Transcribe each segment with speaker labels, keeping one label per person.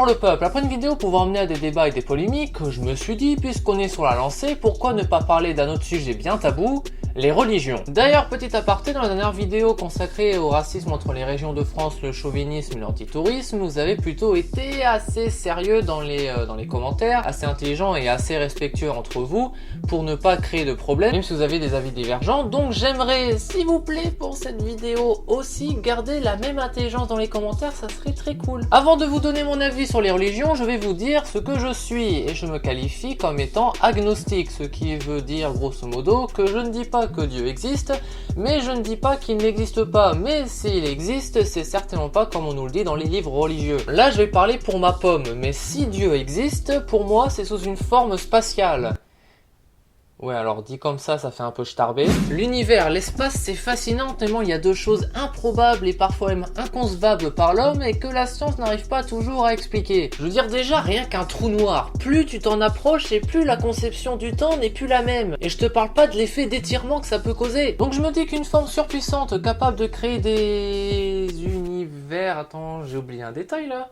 Speaker 1: Bonjour le peuple, après une vidéo pouvant emmener à des débats et des polémiques, je me suis dit, puisqu'on est sur la lancée, pourquoi ne pas parler d'un autre sujet bien tabou, les religions. D'ailleurs, petit aparté, dans la dernière vidéo consacrée au racisme entre les régions de France, le chauvinisme et l'antitourisme, vous avez plutôt été assez sérieux dans les commentaires, assez intelligent et assez respectueux entre vous, pour ne pas créer de problème, même si vous avez des avis divergents. Donc j'aimerais, s'il vous plaît, pour cette vidéo aussi, garder la même intelligence dans les commentaires, ça serait très cool. Avant de vous donner mon avis sur les religions, je vais vous dire ce que je suis, et je me qualifie comme étant agnostique, ce qui veut dire grosso modo que je ne dis pas que Dieu existe, mais je ne dis pas qu'il n'existe pas, mais s'il existe, c'est certainement pas comme on nous le dit dans les livres religieux. Là je vais parler pour ma pomme, mais si Dieu existe, pour moi c'est sous une forme spatiale. Ouais, alors dit comme ça fait un peu starbé. L'univers, l'espace, c'est fascinant tellement il y a deux choses improbables et parfois même inconcevables par l'homme et que la science n'arrive pas toujours à expliquer. Je veux dire déjà, rien qu'un trou noir, plus tu t'en approches et plus la conception du temps n'est plus la même. Et je te parle pas de l'effet d'étirement que ça peut causer. Donc je me dis qu'une forme surpuissante capable de créer des univers... Attends, j'ai oublié un détail là.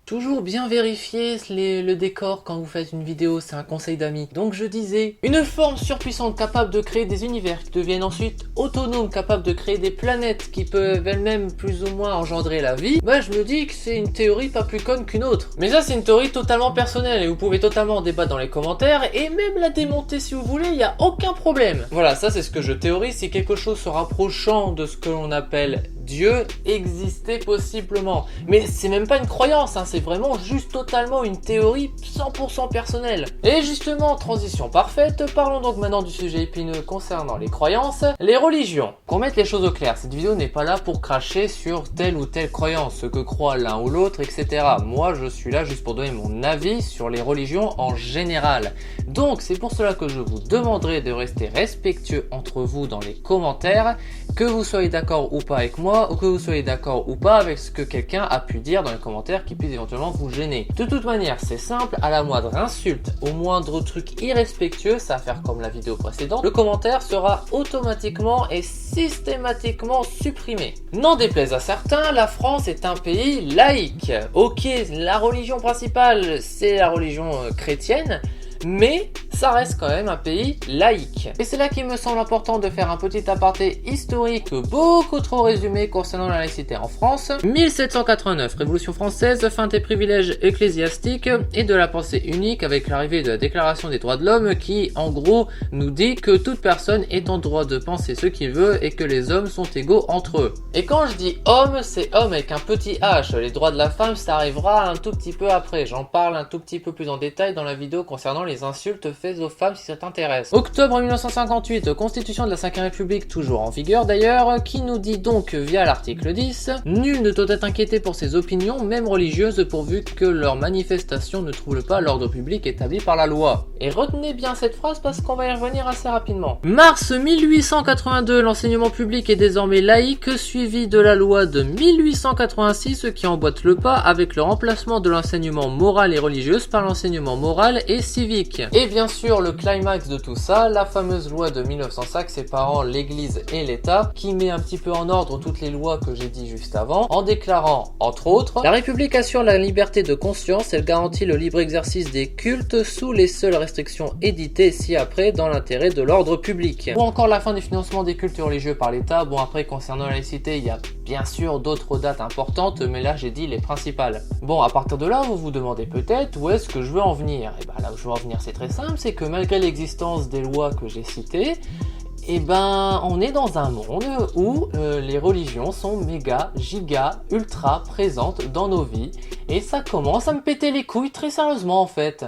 Speaker 1: Toujours bien vérifier le décor quand vous faites une vidéo, c'est un conseil d'amis. Donc je disais, une forme surpuissante capable de créer des univers qui deviennent ensuite autonomes, capables de créer des planètes qui peuvent elles-mêmes plus ou moins engendrer la vie, bah je me dis que c'est une théorie pas plus conne qu'une autre. Mais ça c'est une théorie totalement personnelle et vous pouvez totalement en débattre dans les commentaires et même la démonter si vous voulez, il n'y a aucun problème. Voilà, ça c'est ce que je théorise, si quelque chose se rapprochant de ce que l'on appelle Dieu existait possiblement. Mais c'est même pas une croyance, hein, c'est vraiment juste totalement une théorie 100% personnelle. Et justement, transition parfaite, parlons donc maintenant du sujet épineux concernant les croyances, les religions. Qu'on mette les choses au clair, cette vidéo n'est pas là pour cracher sur telle ou telle croyance, ce que croit l'un ou l'autre, etc. Moi, je suis là juste pour donner mon avis sur les religions en général. Donc, c'est pour cela que je vous demanderai de rester respectueux entre vous dans les commentaires, que vous soyez d'accord ou pas avec moi, ou que vous soyez d'accord ou pas avec ce que quelqu'un a pu dire dans les commentaires qui puisse éventuellement vous gêner. De toute manière, c'est simple, à la moindre insulte, au moindre truc irrespectueux, ça va faire comme la vidéo précédente, le commentaire sera automatiquement et systématiquement supprimé. N'en déplaise à certains, la France est un pays laïque. Ok, la religion principale, c'est la religion chrétienne, mais ça reste quand même un pays laïque. Et c'est là qu'il me semble important de faire un petit aparté historique beaucoup trop résumé concernant la laïcité en France. 1789, Révolution française, fin des privilèges ecclésiastiques et de la pensée unique avec l'arrivée de la Déclaration des droits de l'homme qui, en gros, nous dit que toute personne est en droit de penser ce qu'il veut et que les hommes sont égaux entre eux. Et quand je dis homme, c'est homme avec un petit h. Les droits de la femme, ça arrivera un tout petit peu après. J'en parle un tout petit peu plus en détail dans la vidéo concernant les insultes faites aux femmes si ça t'intéresse. Octobre 1958, Constitution de la 5e République, toujours en vigueur d'ailleurs, qui nous dit donc via l'article 10 « Nul ne doit être inquiété pour ses opinions, même religieuses, pourvu que leurs manifestations ne troublent pas l'ordre public établi par la loi. » Et retenez bien cette phrase parce qu'on va y revenir assez rapidement. Mars 1882, l'enseignement public est désormais laïque, suivi de la loi de 1886 qui emboîte le pas avec le remplacement de l'enseignement moral et religieux par l'enseignement moral et civique. Et bien sûr, le climax de tout ça, la fameuse loi de 1905 séparant l'église et l'État, qui met un petit peu en ordre toutes les lois que j'ai dit juste avant, en déclarant, entre autres, la République assure la liberté de conscience, elle garantit le libre exercice des cultes sous les seules restrictions éditées ci-après dans l'intérêt de l'ordre public. Ou encore la fin du financement des cultes religieux par l'État. Bon, après, concernant la laïcité, il y a bien sûr d'autres dates importantes, mais là j'ai dit les principales. Bon, à partir de là, vous vous demandez peut-être où est-ce que je veux en venir. Et ben là où je veux en venir, c'est très simple, c'est que malgré l'existence des lois que j'ai citées, eh ben, on est dans un monde où les religions sont méga, giga, ultra présentes dans nos vies, et ça commence à me péter les couilles très sérieusement en fait.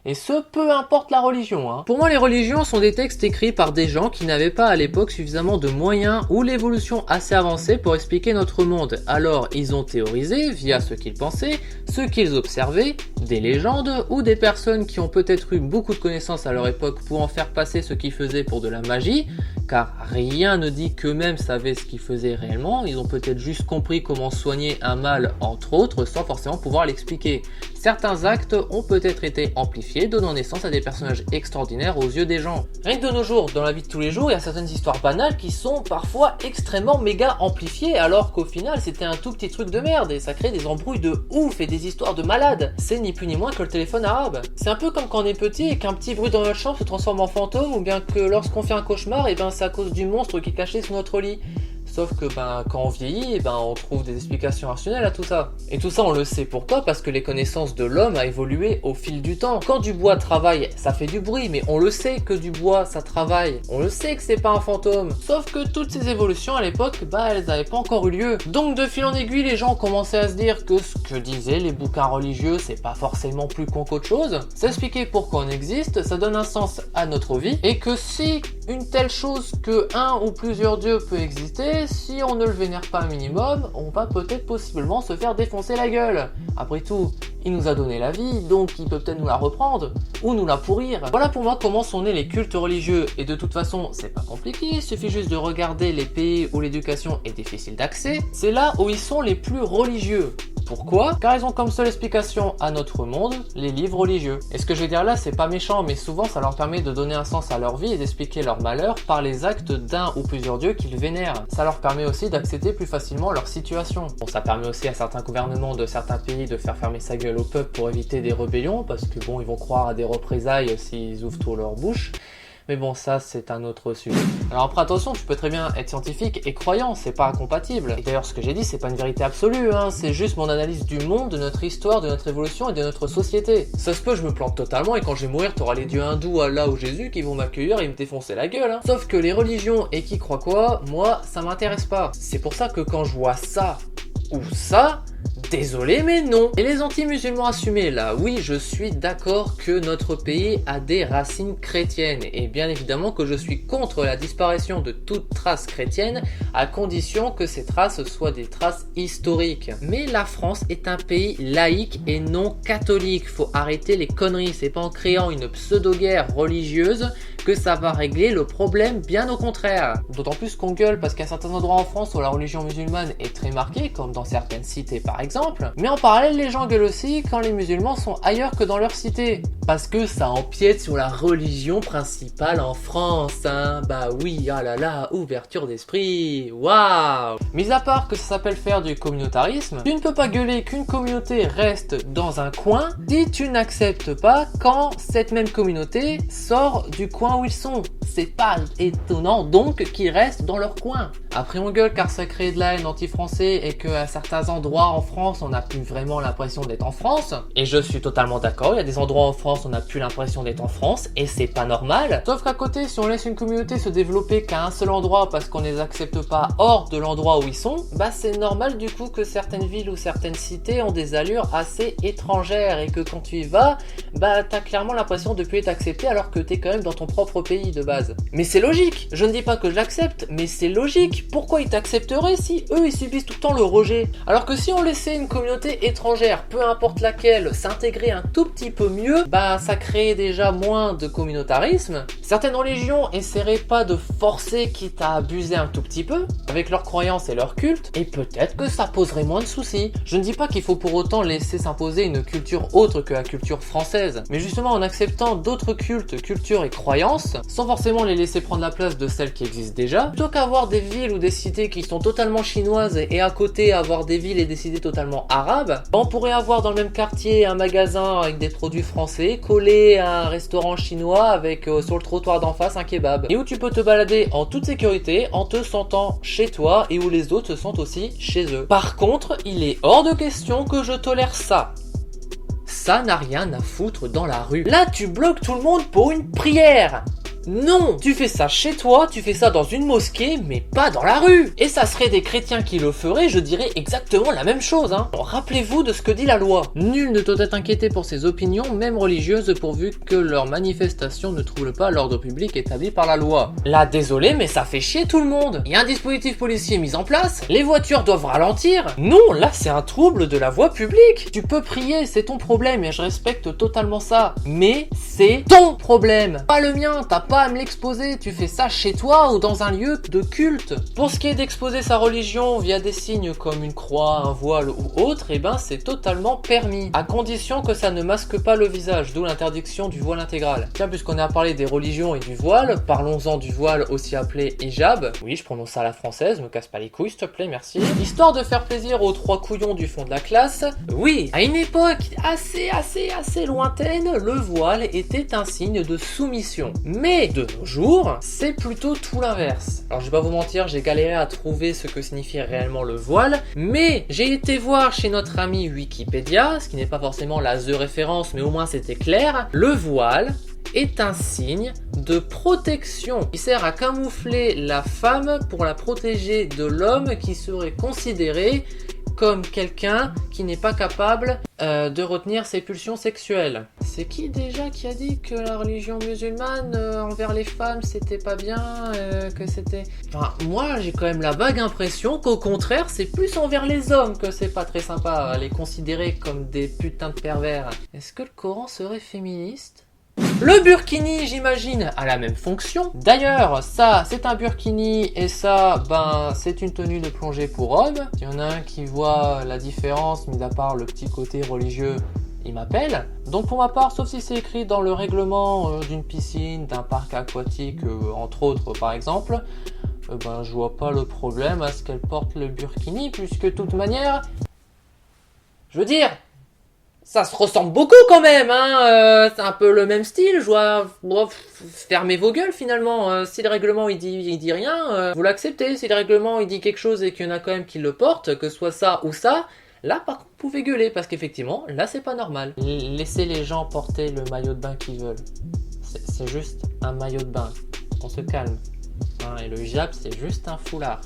Speaker 1: Et ce, peu importe la religion, hein. Pour moi, les religions sont des textes écrits par des gens qui n'avaient pas à l'époque suffisamment de moyens ou l'évolution assez avancée pour expliquer notre monde. Alors, ils ont théorisé, via ce qu'ils pensaient, ce qu'ils observaient, des légendes ou des personnes qui ont peut-être eu beaucoup de connaissances à leur époque pour en faire passer ce qu'ils faisaient pour de la magie, car rien ne dit qu'eux-mêmes savaient ce qu'ils faisaient réellement, ils ont peut-être juste compris comment soigner un mal entre autres sans forcément pouvoir l'expliquer. Certains actes ont peut-être été amplifiés, donnant naissance à des personnages extraordinaires aux yeux des gens. Rien que de nos jours, dans la vie de tous les jours, il y a certaines histoires banales qui sont parfois extrêmement méga amplifiées, alors qu'au final c'était un tout petit truc de merde et ça crée des embrouilles de ouf et des histoires de malades. C'est ni plus ni moins que le téléphone arabe. C'est un peu comme quand on est petit et qu'un petit bruit dans notre chambre se transforme en fantôme, ou bien que lorsqu'on fait un cauchemar, et c'est à cause du monstre qui est caché sous notre lit. Sauf que quand on vieillit, on trouve des explications rationnelles à tout ça. Et tout ça on le sait pourquoi, parce que les connaissances de l'homme a évolué au fil du temps. Quand du bois travaille, ça fait du bruit, mais on le sait que du bois ça travaille. On le sait que c'est pas un fantôme. Sauf que toutes ces évolutions à l'époque, elles n'avaient pas encore eu lieu. Donc de fil en aiguille, les gens commençaient à se dire que ce que disaient les bouquins religieux, c'est pas forcément plus con qu'autre chose. S'expliquer pourquoi on existe, ça donne un sens à notre vie, et que si une telle chose que un ou plusieurs dieux peut exister, si on ne le vénère pas un minimum, on va peut-être possiblement se faire défoncer la gueule. Après tout, il nous a donné la vie, donc il peut peut-être nous la reprendre, ou nous la pourrir. Voilà pour moi comment sont nés les cultes religieux, et de toute façon, c'est pas compliqué, il suffit juste de regarder les pays où l'éducation est difficile d'accès, c'est là où ils sont les plus religieux. Pourquoi? Car ils ont comme seule explication à notre monde les livres religieux. Et ce que je vais dire là, c'est pas méchant, mais souvent ça leur permet de donner un sens à leur vie et d'expliquer leur malheur par les actes d'un ou plusieurs dieux qu'ils vénèrent. Ça leur permet aussi d'accepter plus facilement leur situation. Bon, ça permet aussi à certains gouvernements de certains pays de faire fermer sa gueule au peuple pour éviter des rébellions, parce que ils vont croire à des représailles s'ils ouvrent trop leur bouche. Mais bon, ça c'est un autre sujet. Alors après attention, tu peux très bien être scientifique et croyant, c'est pas incompatible. Et d'ailleurs ce que j'ai dit, c'est pas une vérité absolue, c'est juste mon analyse du monde, de notre histoire, de notre évolution et de notre société. Ça se peut, je me plante totalement et quand je vais mourir, t'auras les dieux hindous, Allah ou Jésus qui vont m'accueillir et me défoncer la gueule. Sauf que les religions et qui croient quoi, moi ça m'intéresse pas. C'est pour ça que quand je vois ça ou ça, désolé mais non. Et les anti-musulmans assumés là, oui je suis d'accord que notre pays a des racines chrétiennes et bien évidemment que je suis contre la disparition de toute trace chrétienne à condition que ces traces soient des traces historiques. Mais la France est un pays laïque et non catholique, faut arrêter les conneries, c'est pas en créant une pseudo-guerre religieuse que ça va régler le problème, bien au contraire. D'autant plus qu'on gueule parce qu'il y a certains endroits en France où la religion musulmane est très marquée, comme dans certaines cités par exemple, mais en parallèle les gens gueulent aussi quand les musulmans sont ailleurs que dans leur cité, parce que ça empiète sur la religion principale en France, Bah oui, ah là là, ouverture d'esprit, waouh. Mis à part que ça s'appelle faire du communautarisme, tu ne peux pas gueuler qu'une communauté reste dans un coin si tu n'acceptes pas quand cette même communauté sort du coin où ils sont. C'est pas étonnant donc qu'ils restent dans leur coin. Après on gueule car ça crée de la haine anti-français et qu'à certains endroits en France on n'a plus vraiment l'impression d'être en France. Et je suis totalement d'accord, il y a des endroits en France on n'a plus l'impression d'être en France et c'est pas normal. Sauf qu'à côté si on laisse une communauté se développer qu'à un seul endroit parce qu'on les accepte pas hors de l'endroit où ils sont, c'est normal du coup que certaines villes ou certaines cités ont des allures assez étrangères et que quand tu y vas, t'as clairement l'impression de plus être accepté alors que t'es quand même dans ton propre pays de base. Mais c'est logique, je ne dis pas que je l'accepte, mais c'est logique. Pourquoi ils t'accepteraient si eux ils subissent tout le temps le rejet? Alors que si on laissait une communauté étrangère, peu importe laquelle, s'intégrer un tout petit peu mieux, ça crée déjà moins de communautarisme. Certaines religions essaieraient pas de forcer quitte à abuser un tout petit peu, avec leurs croyances et leurs cultes, et peut-être que ça poserait moins de soucis. Je ne dis pas qu'il faut pour autant laisser s'imposer une culture autre que la culture française, mais justement en acceptant d'autres cultes, cultures et croyances, sans forcément les laisser prendre la place de celles qui existent déjà, plutôt qu'avoir des villes ou des cités qui sont totalement chinoises et à côté avoir des villes et des cités totalement arabes, on pourrait avoir dans le même quartier un magasin avec des produits français collé à un restaurant chinois avec sur le trottoir d'en face un kebab, et où tu peux te balader en toute sécurité en te sentant chez toi et où les autres se sentent aussi chez eux. Par contre, il est hors de question que je tolère ça. Ça n'a rien à foutre dans la rue. Là, tu bloques tout le monde pour une prière. Non, tu fais ça chez toi, tu fais ça dans une mosquée, mais pas dans la rue. Et ça serait des chrétiens qui le feraient, je dirais exactement la même chose. Rappelez-vous de ce que dit la loi. Nul ne doit être inquiété pour ses opinions, même religieuses, pourvu que leurs manifestations ne troublent pas l'ordre public établi par la loi. Là, désolé, mais ça fait chier tout le monde. Il y a un dispositif policier mis en place, les voitures doivent ralentir. Non, là, c'est un trouble de la voie publique. Tu peux prier, c'est ton problème, et je respecte totalement ça. Mais c'est ton problème, pas le mien. T'as pas à me l'exposer, tu fais ça chez toi ou dans un lieu de culte. Pour ce qui est d'exposer sa religion via des signes comme une croix, un voile ou autre, eh ben c'est totalement permis, à condition que ça ne masque pas le visage, d'où l'interdiction du voile intégral. Tiens, puisqu'on a parlé des religions et du voile, parlons-en du voile aussi appelé hijab. Oui, je prononce ça à la française, me casse pas les couilles s'il te plaît, merci. Histoire de faire plaisir aux trois couillons du fond de la classe, oui, à une époque assez lointaine, le voile était un signe de soumission. Mais de nos jours, c'est plutôt tout l'inverse. Alors je vais pas vous mentir, j'ai galéré à trouver ce que signifie réellement le voile, mais j'ai été voir chez notre ami Wikipédia, ce qui n'est pas forcément la The référence, mais au moins c'était clair. Le voile est un signe de protection qui sert à camoufler la femme pour la protéger de l'homme qui serait considéré comme quelqu'un qui n'est pas capable de retenir ses pulsions sexuelles. C'est qui déjà qui a dit que la religion musulmane envers les femmes c'était pas bien, que c'était... Enfin, moi j'ai quand même la vague impression qu'au contraire c'est plus envers les hommes que c'est pas très sympa à les considérer comme des putains de pervers. Est-ce que le Coran serait féministe ? Le burkini, j'imagine, a la même fonction. D'ailleurs, ça, c'est un burkini et ça, ben, c'est une tenue de plongée pour hommes. S'il y en a un qui voit la différence, mis à part le petit côté religieux, il m'appelle. Donc pour ma part, sauf si c'est écrit dans le règlement d'une piscine, d'un parc aquatique, entre autres par exemple, ben, je vois pas le problème à ce qu'elle porte le burkini, puisque de toute manière, je veux dire... Ça se ressemble beaucoup quand même, hein. C'est un peu le même style. Je vois, fermez vos gueules finalement. Si le règlement il dit rien, vous l'acceptez. Si le règlement il dit quelque chose et qu'il y en a quand même qui le portent, que ce soit ça ou ça, là par contre vous pouvez gueuler parce qu'effectivement là c'est pas normal. Laissez les gens porter le maillot de bain qu'ils veulent. C'est juste un maillot de bain. On se calme. Hein, et le hijab c'est juste un foulard.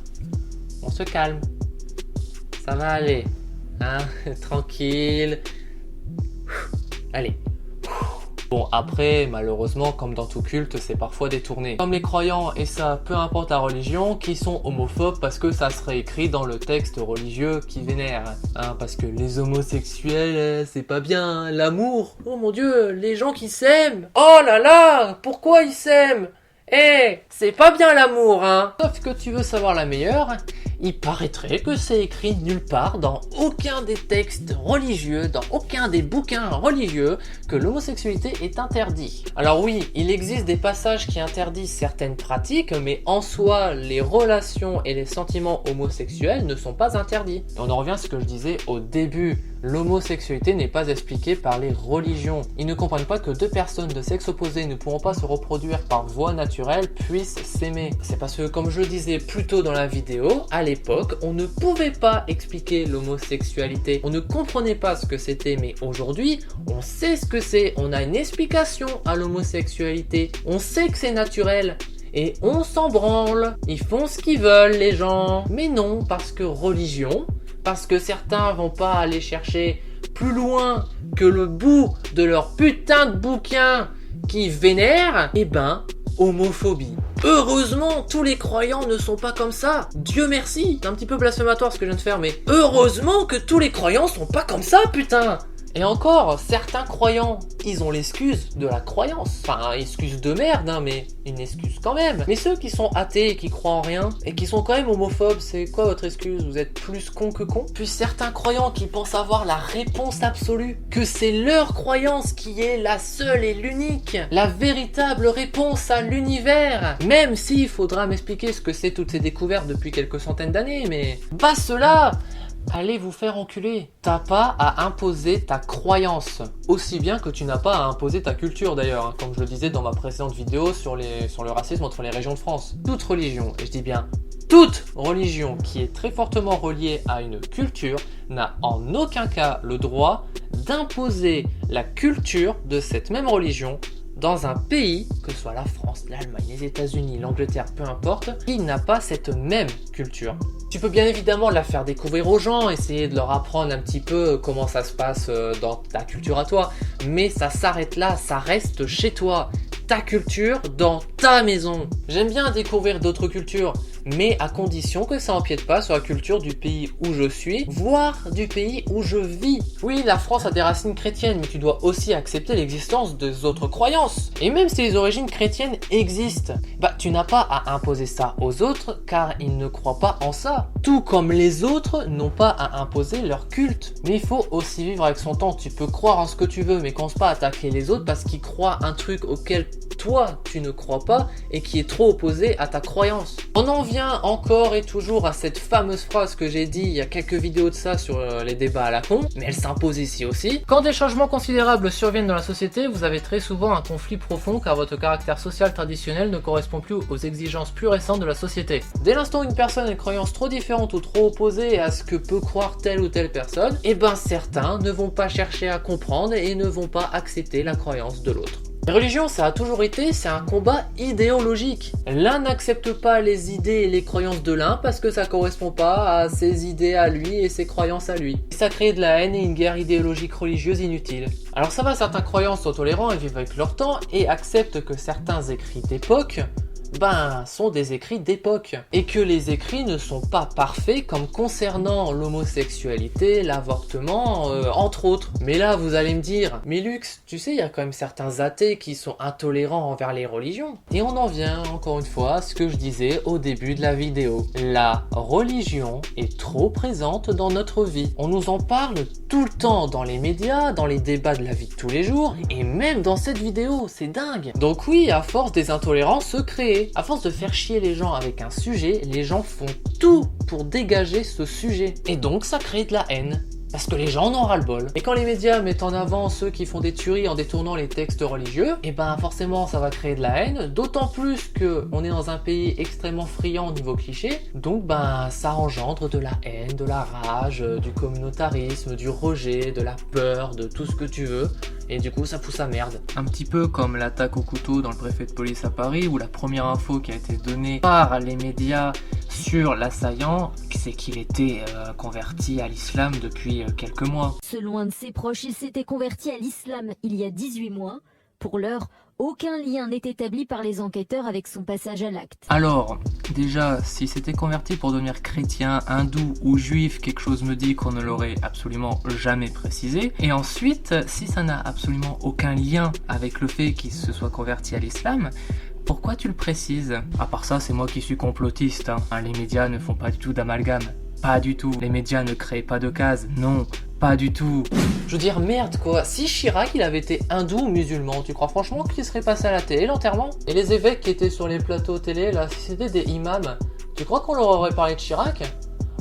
Speaker 1: On se calme. Ça va aller. Hein, tranquille. Allez. Bon, après, malheureusement, comme dans tout culte, c'est parfois détourné. Comme les croyants, et ça, peu importe la religion, qui sont homophobes parce que ça serait écrit dans le texte religieux qui vénère. Hein, parce que les homosexuels, c'est pas bien. L'amour, oh mon Dieu, les gens qui s'aiment. Oh là là, pourquoi ils s'aiment ? C'est pas bien l'amour, hein. Sauf que tu veux savoir la meilleure, il paraîtrait que c'est écrit nulle part dans aucun des textes religieux, dans aucun des bouquins religieux, que l'homosexualité est interdite. Alors oui, il existe des passages qui interdisent certaines pratiques, mais en soi, les relations et les sentiments homosexuels ne sont pas interdits. Et on en revient à ce que je disais au début. L'homosexualité n'est pas expliquée par les religions. Ils ne comprennent pas que deux personnes de sexe opposé ne pourront pas se reproduire par voie naturelle puissent s'aimer. C'est parce que, comme je le disais plus tôt dans la vidéo, à l'époque, on ne pouvait pas expliquer l'homosexualité. On ne comprenait pas ce que c'était, mais aujourd'hui, on sait ce que c'est. On a une explication à l'homosexualité. On sait que c'est naturel. Et on s'en branle. Ils font ce qu'ils veulent, les gens. Mais non, parce que religion... Parce que certains vont pas aller chercher plus loin que le bout de leur putain de bouquin qui vénère, eh ben, homophobie. Heureusement, tous les croyants ne sont pas comme ça. Dieu merci. C'est un petit peu blasphématoire ce que je viens de faire, mais heureusement que tous les croyants sont pas comme ça, putain. Et encore, certains croyants, ils ont l'excuse de la croyance. Enfin, excuse de merde, hein, mais une excuse quand même. Mais ceux qui sont athées et qui croient en rien, et qui sont quand même homophobes, c'est quoi votre excuse ? Vous êtes plus con que con ? Puis certains croyants qui pensent avoir la réponse absolue, que c'est leur croyance qui est la seule et l'unique, la véritable réponse à l'univers. Même s'il faudra m'expliquer ce que c'est toutes ces découvertes depuis quelques centaines d'années, mais... Bah cela, allez vous faire enculer. T'as pas à imposer ta croyance. Aussi bien que tu n'as pas à imposer ta culture d'ailleurs, hein, comme je le disais dans ma précédente vidéo sur le racisme entre les régions de France. Toute religion, et je dis bien toute religion qui est très fortement reliée à une culture n'a en aucun cas le droit d'imposer la culture de cette même religion dans un pays, que ce soit la France, l'Allemagne, les États-Unis, l'Angleterre, peu importe, qui n'a pas cette même culture. Tu peux bien évidemment la faire découvrir aux gens, essayer de leur apprendre un petit peu comment ça se passe dans ta culture à toi, mais ça s'arrête là, ça reste chez toi. ta culture dans ta maison. J'aime bien découvrir d'autres cultures, mais à condition que ça empiète pas sur la culture du pays où je suis, voire du pays où je vis. Oui, la France a des racines chrétiennes, mais tu dois aussi accepter l'existence des autres croyances. Et même si les origines chrétiennes existent, tu n'as pas à imposer ça aux autres, car ils ne croient pas en ça. Tout comme les autres n'ont pas à imposer leur culte. Mais il faut aussi vivre avec son temps. Tu peux croire en ce que tu veux, mais commence pas à attaquer les autres parce qu'ils croient un truc auquel toi tu ne crois pas et qui est trop opposé à ta croyance. On en vient encore et toujours à cette fameuse phrase que j'ai dit il y a quelques vidéos de ça sur les débats à la con, mais elle s'impose ici aussi. Quand des changements considérables surviennent dans la société, vous avez très souvent un conflit profond car votre caractère social traditionnel ne correspond plus aux exigences plus récentes de la société. Dès l'instant où une personne a une croyance trop différente ou trop opposée à ce que peut croire telle ou telle personne, certains ne vont pas chercher à comprendre et ne vont pas accepter la croyance de l'autre. La religion, ça a toujours été, c'est un combat idéologique. L'un n'accepte pas les idées et les croyances de l'un parce que ça correspond pas à ses idées à lui et ses croyances à lui. Ça crée de la haine et une guerre idéologique religieuse inutile. Alors ça va, certains croyants sont tolérants et vivent avec leur temps et acceptent que certains écrits d'époque sont des écrits d'époque. Et que les écrits ne sont pas parfaits comme concernant l'homosexualité, l'avortement, entre autres. Mais là, vous allez me dire, mais Lux, tu sais, il y a quand même certains athées qui sont intolérants envers les religions. Et on en vient, encore une fois, à ce que je disais au début de la vidéo. La religion est trop présente dans notre vie. On nous en parle tout le temps dans les médias, dans les débats de la vie de tous les jours, et même dans cette vidéo, c'est dingue. Donc oui, à force des intolérances se créent. À force de faire chier les gens avec un sujet, les gens font tout pour dégager ce sujet. Et donc ça crée de la haine. Parce que les gens en ont ras-le-bol. Et quand les médias mettent en avant ceux qui font des tueries en détournant les textes religieux, forcément ça va créer de la haine, d'autant plus que on est dans un pays extrêmement friand au niveau cliché, donc ça engendre de la haine, de la rage, du communautarisme, du rejet, de la peur, de tout ce que tu veux. Et du coup ça pousse à merde. Un petit peu comme l'attaque au couteau dans le préfet de police à Paris, où la première info qui a été donnée par les médias sur l'assaillant, c'est qu'il était converti à l'islam depuis quelques mois.
Speaker 2: Selon un de ses proches, il s'était converti à l'islam il y a 18 mois. Pour l'heure, aucun lien n'est établi par les enquêteurs avec son passage à l'acte.
Speaker 3: Alors, déjà, si c'était converti pour devenir chrétien, hindou ou juif, quelque chose me dit qu'on ne l'aurait absolument jamais précisé. Et ensuite, si ça n'a absolument aucun lien avec le fait qu'il se soit converti à l'islam, pourquoi tu le précises? À part ça, c'est moi qui suis complotiste. Les médias ne font pas du tout d'amalgame. Pas du tout. Les médias ne créent pas de cases. Non, pas du tout.
Speaker 1: Je veux dire, merde quoi. Si Chirac il avait été hindou ou musulman, tu crois franchement qu'il serait passé à la télé l'enterrement? Et les évêques qui étaient sur les plateaux télé, là, si c'était des imams, tu crois qu'on leur aurait parlé de Chirac?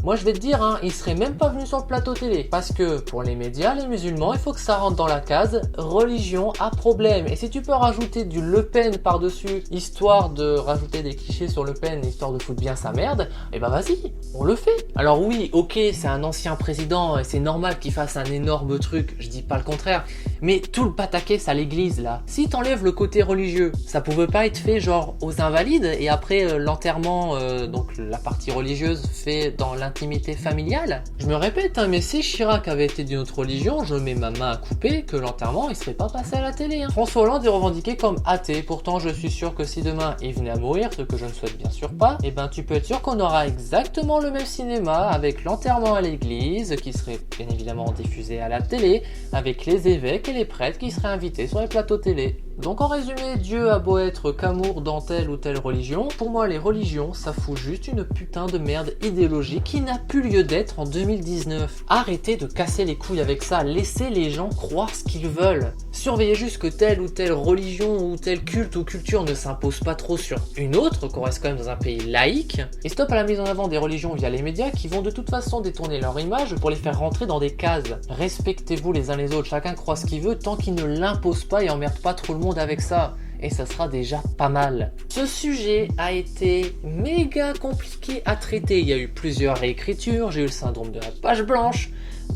Speaker 1: Moi je vais te dire, ils seraient même pas venus sur le plateau télé. Parce que pour les médias, les musulmans, il faut que ça rentre dans la case religion à problème. Et si tu peux rajouter du Le Pen par-dessus, histoire de rajouter des clichés sur Le Pen, histoire de foutre bien sa merde, vas-y, on le fait. Alors oui, ok, c'est un ancien président et c'est normal qu'il fasse un énorme truc, je dis pas le contraire. Mais tout le pataquès à l'église là, si t'enlèves le côté religieux, ça pouvait pas être fait genre aux invalides et après l'enterrement, donc la partie religieuse fait dans l'intimité familiale. Je me répète, mais si Chirac avait été d'une autre religion, je mets ma main à couper que l'enterrement il serait pas passé à la télé. François Hollande est revendiqué comme athée, pourtant je suis sûr que si demain il venait à mourir, ce que je ne souhaite bien sûr pas, tu peux être sûr qu'on aura exactement le même cinéma avec l'enterrement à l'église qui serait bien évidemment diffusé à la télé, avec les évêques et les prêtres qui seraient invités sur les plateaux télé. Donc en résumé, Dieu a beau être qu'amour dans telle ou telle religion, pour moi les religions ça fout juste une putain de merde idéologique qui n'a plus lieu d'être en 2019. Arrêtez de casser les couilles avec ça, laissez les gens croire ce qu'ils veulent. Surveillez juste que telle ou telle religion ou tel culte ou culture ne s'impose pas trop sur une autre, qu'on reste quand même dans un pays laïque, et stop à la mise en avant des religions via les médias qui vont de toute façon détourner leur image pour les faire rentrer dans des cases. Respectez-vous les uns les autres, chacun croit ce qu'il veut tant qu'il ne l'impose pas et emmerde pas trop le monde avec ça. Et ça sera déjà pas mal. Ce sujet a été méga compliqué à traiter. Il y a eu plusieurs réécritures, j'ai eu le syndrome de la page blanche.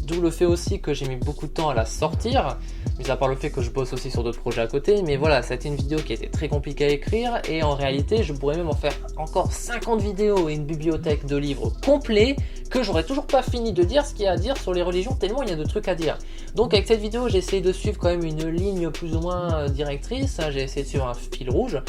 Speaker 1: d'où le fait aussi que j'ai mis beaucoup de temps à la sortir, mis à part le fait que je bosse aussi sur d'autres projets à côté. Mais voilà, ça a été une vidéo qui était très compliquée à écrire, et en réalité je pourrais même en faire encore 50 vidéos et une bibliothèque de livres complets que j'aurais toujours pas fini de dire ce qu'il y a à dire sur les religions, tellement il y a de trucs à dire. Donc avec cette vidéo j'ai essayé de suivre quand même une ligne plus ou moins directrice, j'ai essayé de suivre un fil rouge.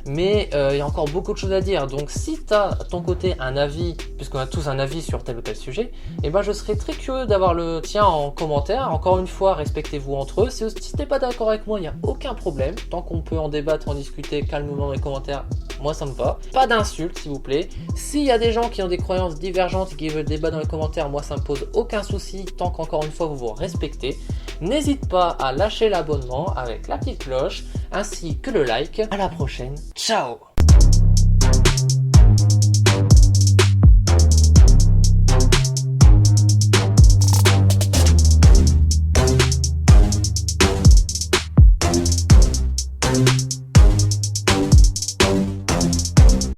Speaker 1: Mais il y a encore beaucoup de choses à dire, donc si tu as à ton côté un avis, puisqu'on a tous un avis sur tel ou tel sujet, et ben je serais très curieux d'avoir le tien en commentaire. Encore une fois, respectez-vous entre eux. Si tu n'es pas d'accord avec moi, il n'y a aucun problème, tant qu'on peut en débattre, en discuter calmement dans les commentaires, moi ça me va. Pas d'insultes s'il vous plaît. S'il y a des gens qui ont des croyances divergentes et qui veulent débattre dans les commentaires, moi ça me pose aucun souci, tant qu'encore une fois vous vous respectez. N'hésite pas à lâcher l'abonnement avec la petite cloche, ainsi que le like. À la prochaine, ciao!